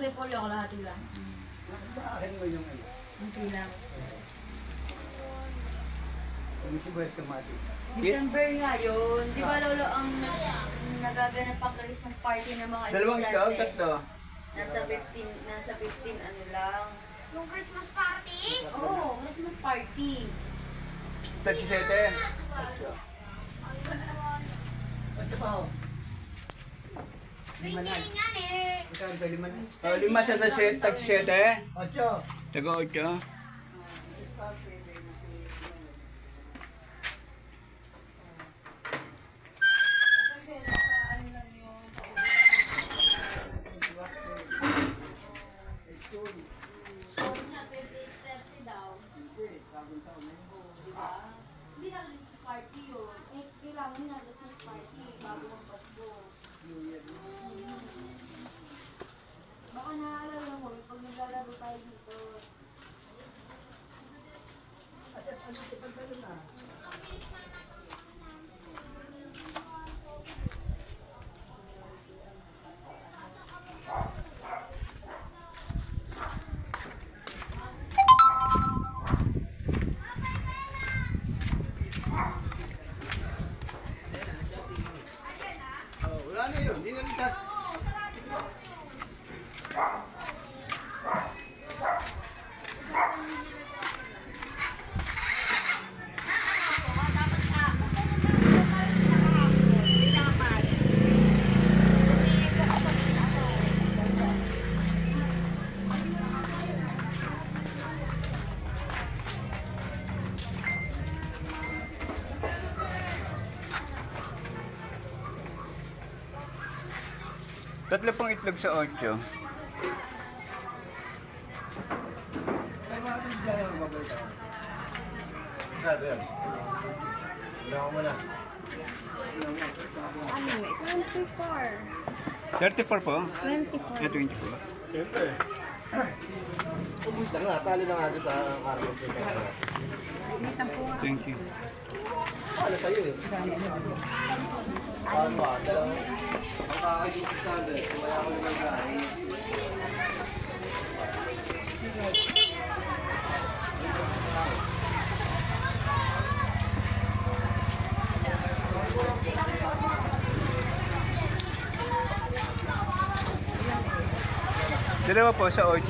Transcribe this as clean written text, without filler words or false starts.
repolyo, kalahati lang. Akin mo yung ano. Hindi lang. Yung sibuyas kamati. December nga yun. Di ba lolo ang nagaganap ang Christmas party ng mga Dalawang ikaw, estudyante? tatlo. Nasa 15 ano lang. Yung Christmas party? Oo, Christmas party. 37. At pa ako. May hindi nga eh. Ikaw ang lima na. Oh, 5 sa tag 7. Ocho. Taga 8. Hindi na Christmas party yun. Eh, kailangan na Christmas party bago magpasko. Baka naalala mo, pag naglalaro tayo dito. Wala na yun. Hindi na rin sa... Tatlo pang itlog sa 8. Ay, mga ito sila yung mabalik ako. Sabi yan. Wala ko muna. Ano eh? 34 po? 24. 24. 24. Siyempre. Pumunta nga, tali na nga doon sa karapos ko. Thank you. Ano sa'yo eh? Paano ba? Makakasitis na doon. Wala ko naman gano'n. Dalawa po sa 8.